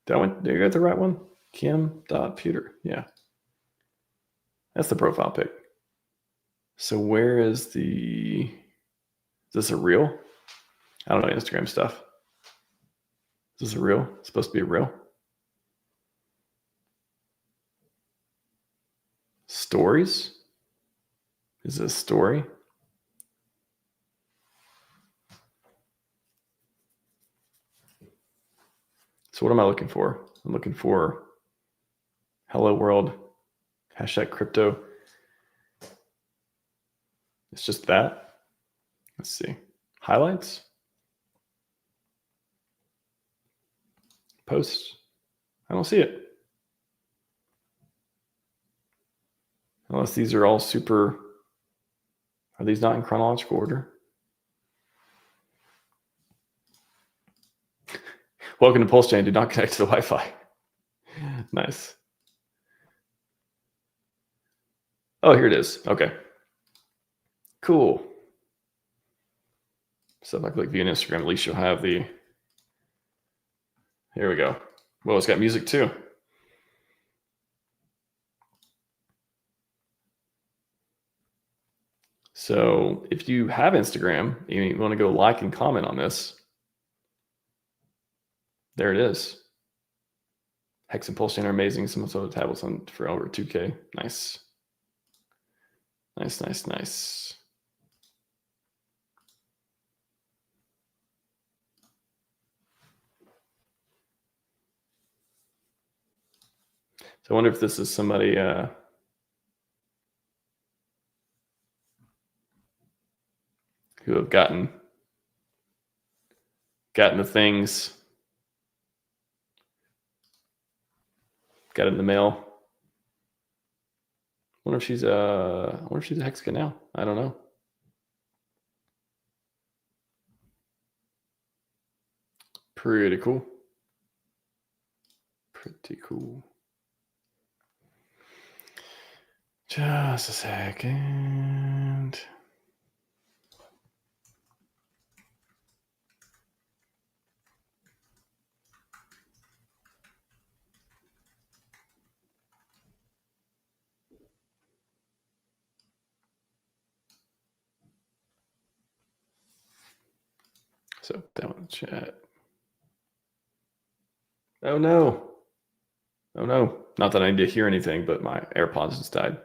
Did you get the right one? Kim.Pewter. Yeah. That's the profile pic. So where is is this a reel? I don't know Instagram stuff. Is this a reel? It's supposed to be a reel. Stories? Is this a story? So what am I looking for? I'm looking for hello world, #crypto. It's just that. Let's see. Highlights. Posts. I don't see it. Unless these are all super. Are these not in chronological order? Welcome to PulseChain. Do not connect to the Wi-Fi. Nice. Oh, here it is. Okay. Cool. So if I click view on Instagram, at least you'll have the. Here we go. Well, it's got music too. So if you have Instagram, you want to go like and comment on this. There it is. Hex and PulseChain are amazing. Some of the tablets on for over 2K. Nice. Nice, nice, nice. So I wonder if this is somebody who have gotten the things, got it in the mail. I wonder if she's a HEXScout now. I don't know. Pretty cool. Pretty cool. Just a second. So down in the chat. Oh no. Oh no. Not that I need to hear anything, but my AirPods just died.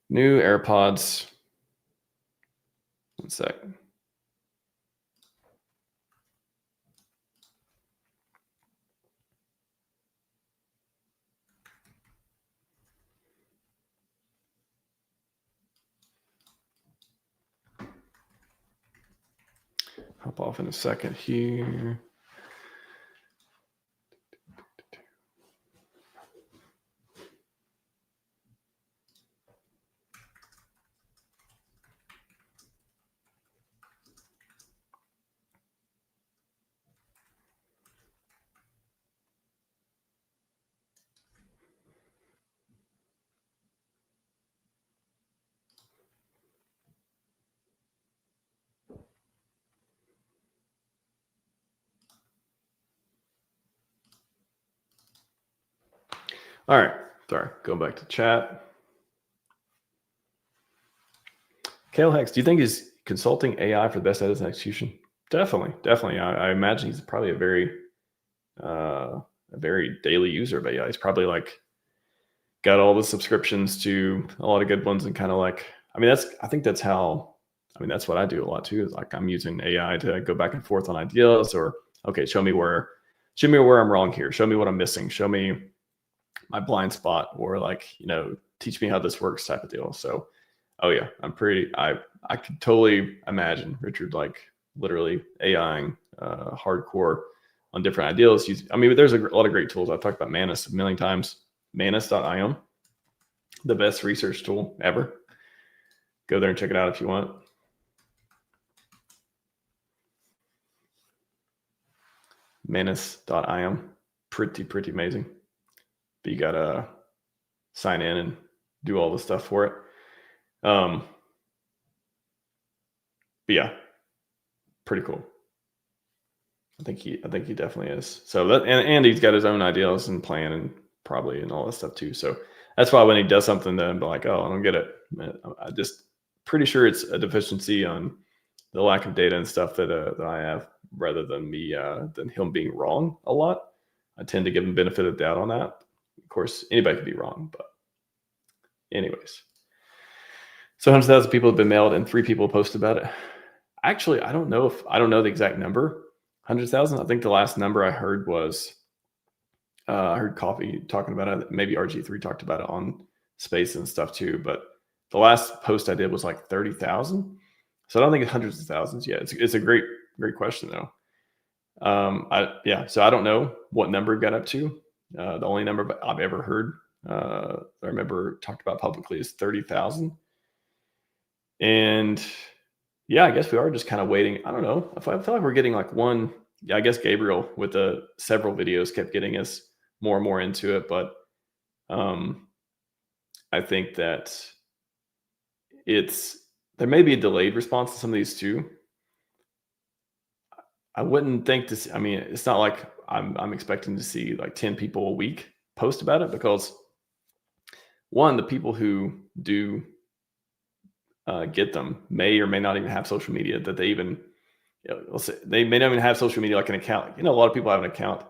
New AirPods. One sec. hop off in a second here. All right, sorry, going back to chat. Kale Hex, do you think he's consulting AI for the best edits and execution? Definitely. I imagine he's probably a very daily user of AI. He's probably like got all the subscriptions to a lot of good ones, and kind of like, I think that's what I do a lot too. Is like I'm using AI to go back and forth on ideas, or okay, show me where I'm wrong here. Show me what I'm missing. Show me my blind spot, or like, teach me how this works type of deal. So, oh yeah, I could totally imagine Richard like literally AIing hardcore on different ideas. There's a lot of great tools. I've talked about Manus a million times. Manus.io, the best research tool ever. Go there and check it out if you want. Manus.io, pretty amazing. But you gotta sign in and do all the stuff for it. But yeah, pretty cool. I think he definitely is. So and he's got his own ideas and plan and probably and all that stuff too. So that's why when he does something, then I'm like, oh, I don't get it. I just pretty sure it's a deficiency on the lack of data and stuff that I have, rather than than him being wrong a lot. I tend to give him benefit of the doubt on that. Of course, anybody could be wrong, but anyways. So 100,000 people have been mailed and 3 people posted about it. Actually, I don't know the exact number. 100,000. I think the last number I heard was, I heard Coffee talking about it. Maybe RG3 talked about it on Space and stuff too. But the last post I did was like 30,000. So I don't think it's hundreds of thousands. Yeah, it's a great question though. So I don't know what number it got up to. The only number I've ever heard, I remember talked about publicly, is 30,000. And yeah, I guess we are just kind of waiting. I don't know. I feel like we're getting like one. Yeah, I guess Gabriel with the several videos kept getting us more and more into it. But I think that there may be a delayed response to some of these too. I wouldn't think this. It's not like I'm expecting to see like 10 people a week post about it, because one, the people who do get them may or may not even have social media that they even, they may not even have social media like an account. A lot of people have an account.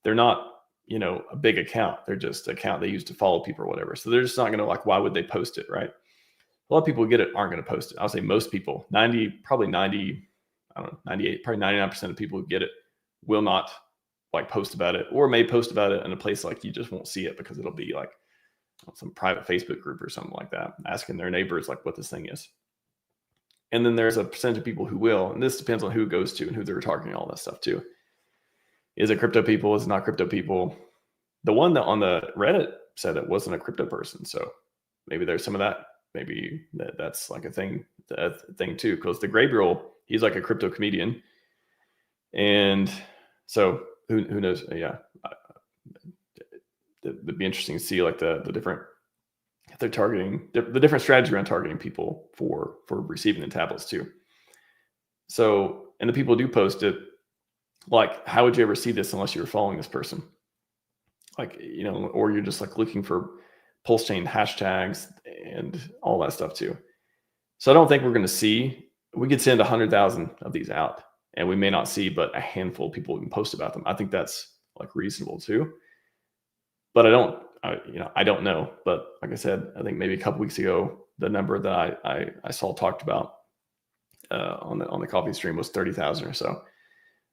They're not, a big account. They're just an account they use to follow people or whatever. So they're just not going to, like, why would they post it, right? A lot of people who get it aren't going to post it. I'll say most people, 98, probably 99% of people who get it will not like post about it, or may post about it in a place like you just won't see it, because it'll be like some private Facebook group or something like that, asking their neighbors like what this thing is. And then there's a percentage of people who will, and this depends on who it goes to and who they're targeting, all that stuff too. Is it crypto people? Is it not crypto people? The one that on the Reddit said it wasn't a crypto person. So maybe there's some of that. Maybe that's like a thing too. Because the Gabriel, he's like a crypto comedian. And so who knows? Yeah. It'd be interesting to see like the different, if they're targeting the different strategy around targeting people for receiving the tablets too. So, and the people who do post it, like, how would you ever see this unless you were following this person? Like, or you're just like looking for PulseChain hashtags and all that stuff too. So I don't think we're going to see, we could send 100,000 of these out and we may not see but a handful of people can post about them. I think that's like reasonable too. But I don't know. But like I said, I think maybe a couple weeks ago, the number that I saw talked about on the coffee stream was 30,000 or so.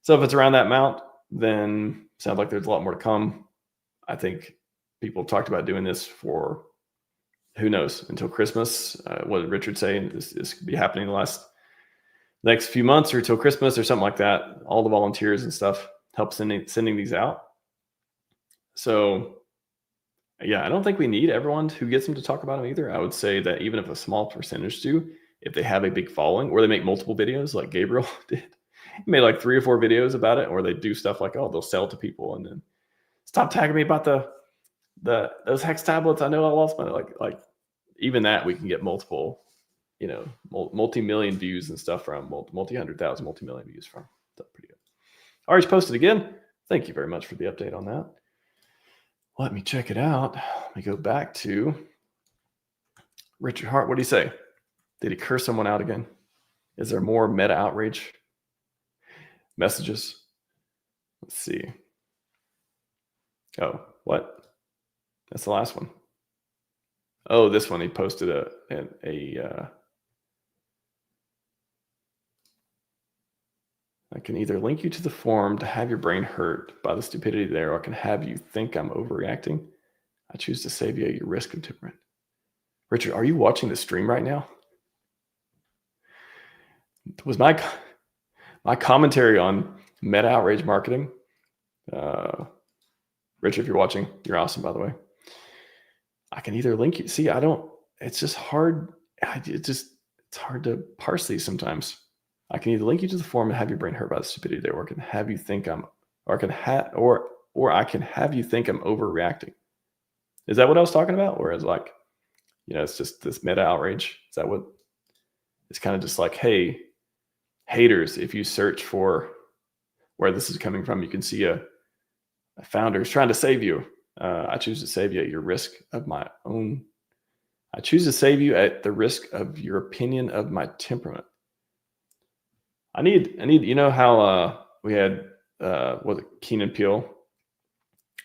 So if it's around that amount, then sounds like there's a lot more to come. I think people talked about doing this for, who knows, until Christmas. What did Richard say? This could be happening the last next few months or till Christmas or something like that. All the volunteers and stuff help sending these out. So yeah, I don't think we need everyone who gets them to talk about them either. I would say that even if a small percentage do, if they have a big following or they make multiple videos like Gabriel did, he made like 3 or 4 videos about it, or they do stuff like, oh, they'll sell to people and then stop tagging me about those hex tablets. I know I lost my, like even that we can get multiple, multi-million views and stuff from, multi-100,000, multi-million views from. That's pretty good. RH posted again. Thank you very much for the update on that. Let me check it out. Let me go back to Richard Hart. What did he say? Did he curse someone out again? Is there more meta outrage messages? Let's see. Oh, what? That's the last one. Oh, this one. He posted I can either link you to the forum to have your brain hurt by the stupidity there, or I can have you think I'm overreacting. I choose to save you at your risk of temperament. Richard, are you watching the stream right now? Was my commentary on meta outrage marketing? Richard, if you're watching, you're awesome, by the way. I can either link you. See, it's just hard. It's hard to parse these sometimes. I can either link you to the forum and have your brain hurt by the stupidity there, or I can have you think I can have you think I'm overreacting. Is that what I was talking about? Or is like, it's just this meta outrage? Is that what it's kind of just like, hey, haters, if you search for where this is coming from, you can see a founder is trying to save you. I choose to save you at your risk of my own. I choose to save you at the risk of your opinion of my temperament. I need, how we had, was it Keenan Peele?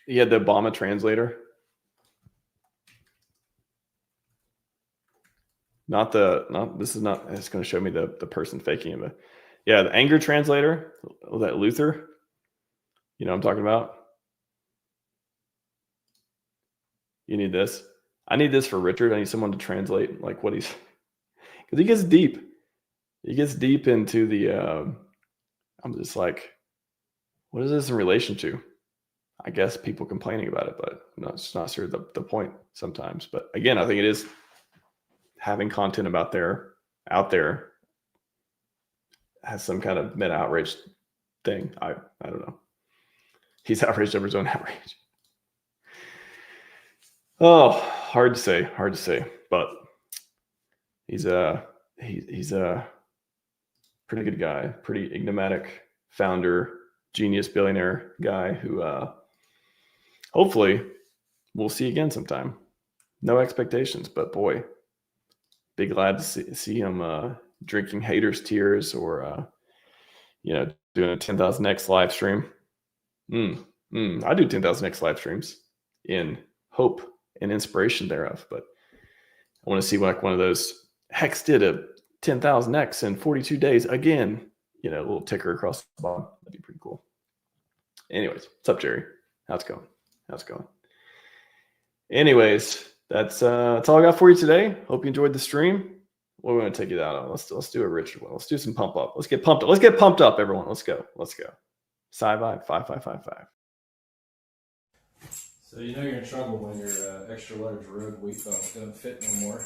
He had the Obama translator. This is not, it's going to show me the person faking it. But yeah, the anger translator, that Luther, what I'm talking about. You need this. I need this for Richard. I need someone to translate like what he's, because he gets deep. He gets deep into the, I'm just like, what is this in relation to? I guess people complaining about it, but it's not sure the point sometimes. But again, I think it is having content out there has some kind of meta outrage thing. I don't know. He's outraged over his own outrage. Oh, hard to say, but he's a pretty good guy, pretty enigmatic founder, genius, billionaire guy who hopefully we'll see again sometime. No expectations, but boy, be glad to see him drinking haters' tears or doing a 10,000x live stream. I do 10,000x live streams in hope and inspiration thereof, but I want to see like one of those Hex did a 10,000x in 42 days again, a little ticker across the bottom. That'd be pretty cool. Anyways, what's up, Jerry? How's it going? Anyways, that's all I got for you today. Hope you enjoyed the stream. What are we going to take it out on? Let's do a Richard one. Let's do some pump up. Let's get pumped up. Let's get pumped up, everyone. Let's go. Scivive 5555. So you're in trouble when your extra large rogue weight belt doesn't fit no more.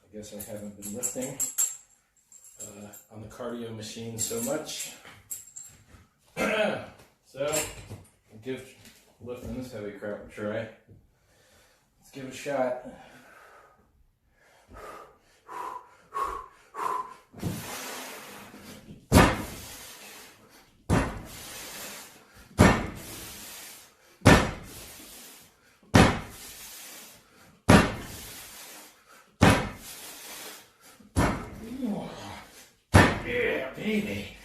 I guess I haven't been lifting on the cardio machine so much. So I'll give lifting this heavy crap a try. Let's give it a shot. Yeah, baby.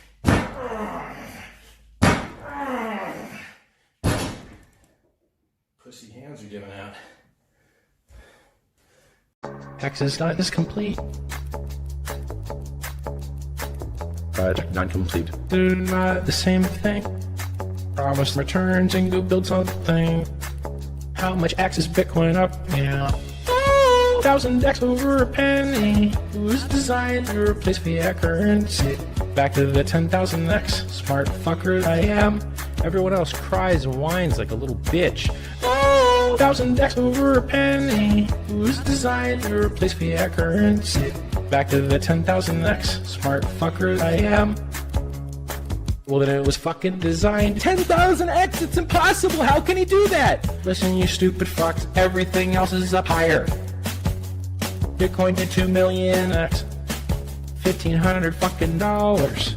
Pussy hands are giving out. HEXScout is complete. Project not complete. Do not the same thing. Promise returns and go build something. How much X is Bitcoin up now? 1000x over a penny. It was designed to replace fiat currency. Back to the 10,000x, smart fucker I am. Everyone else cries and whines like a little bitch. Oh, 1000x over a penny. It was designed to replace fiat currency. Back to the 10,000x, smart fucker I am. Well, then it was fucking designed. 10,000x, it's impossible. How can he do that? Listen, you stupid fucks. Everything else is up higher. Bitcoin to 2 million x. $1,500 fucking dollars.